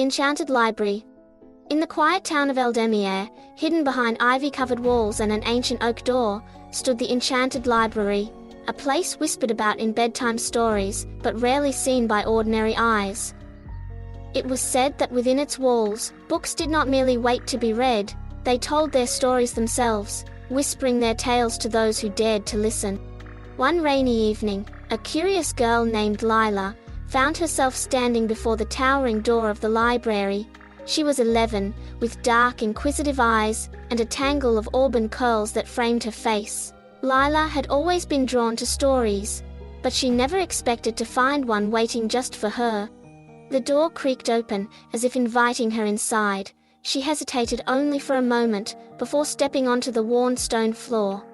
Enchanted Library. In the quiet town of Eldemire, hidden behind ivy-covered walls and an ancient oak door, stood the Enchanted Library, a place whispered about in bedtime stories, but rarely seen by ordinary eyes. It was said that within its walls, books did not merely wait to be read, they told their stories themselves, whispering their tales to those who dared to listen. One rainy evening, a curious girl named Lila found herself standing before the towering door of the library. She was 11, with dark, inquisitive eyes, and a tangle of auburn curls that framed her face. Lila had always been drawn to stories, but she never expected to find one waiting just for her. The door creaked open, as if inviting her inside. She hesitated only for a moment, before stepping onto the worn stone floor.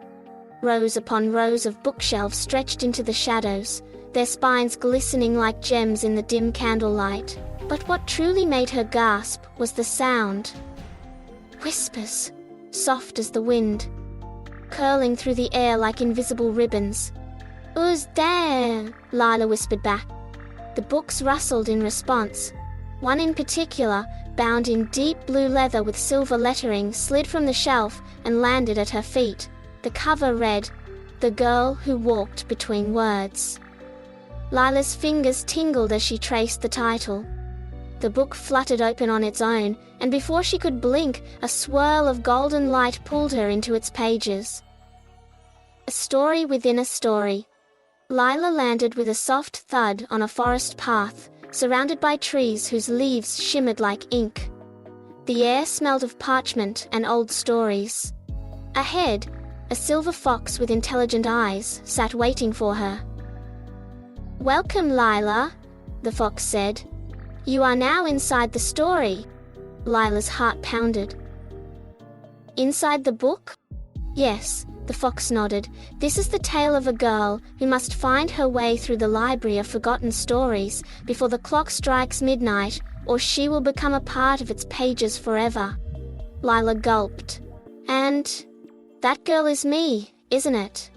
Rows upon rows of bookshelves stretched into the shadows, their spines glistening like gems in the dim candlelight. But what truly made her gasp was the sound. Whispers, soft as the wind, curling through the air like invisible ribbons. "Who's there?" Lila whispered back. The books rustled in response. One in particular, bound in deep blue leather with silver lettering, slid from the shelf and landed at her feet. The cover read, "The Girl Who Walked Between Words." Lila's fingers tingled as she traced the title. The book fluttered open on its own, and before she could blink, a swirl of golden light pulled her into its pages. A story within a story. Lila landed with a soft thud on a forest path, surrounded by trees whose leaves shimmered like ink. The air smelled of parchment and old stories. Ahead, a silver fox with intelligent eyes sat waiting for her. "Welcome, Lila," the fox said. "You are now inside the story." Lila's heart pounded. "Inside the book?" "Yes," the fox nodded. "This is the tale of a girl who must find her way through the library of forgotten stories before the clock strikes midnight, or she will become a part of its pages forever." Lila gulped. "And that girl is me, isn't it?"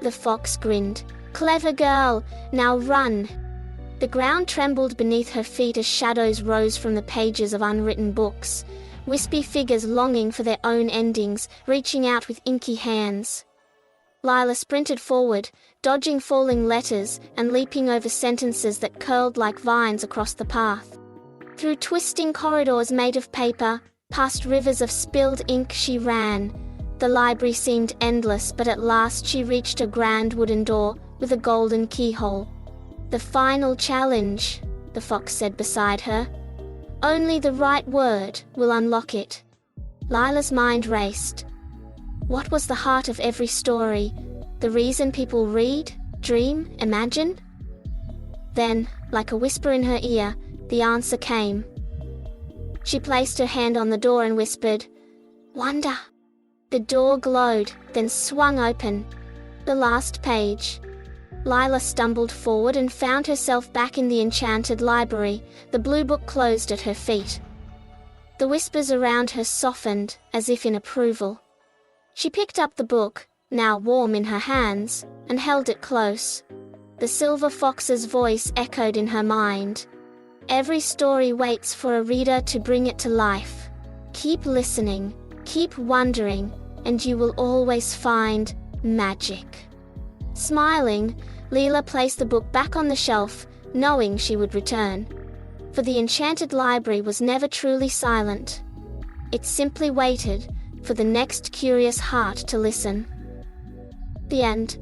The fox grinned. "Clever girl, now run." The ground trembled beneath her feet as shadows rose from the pages of unwritten books, wispy figures longing for their own endings, reaching out with inky hands. Lila sprinted forward, dodging falling letters and leaping over sentences that curled like vines across the path. Through twisting corridors made of paper, past rivers of spilled ink she ran. The library seemed endless, but at last she reached a grand wooden door with a golden keyhole. "The final challenge," the fox said beside her. "Only the right word will unlock it." Lila's mind raced. What was the heart of every story? The reason people read, dream, imagine? Then, like a whisper in her ear, the answer came. She placed her hand on the door and whispered, "Wonder." The door glowed, then swung open. The last page. Lila stumbled forward and found herself back in the Enchanted Library, the blue book closed at her feet. The whispers around her softened, as if in approval. She picked up the book, now warm in her hands, and held it close. The silver fox's voice echoed in her mind. "Every story waits for a reader to bring it to life. Keep listening, keep wondering, and you will always find magic." Smiling, Lila placed the book back on the shelf, knowing she would return. For the Enchanted Library was never truly silent. It simply waited for the next curious heart to listen. The end.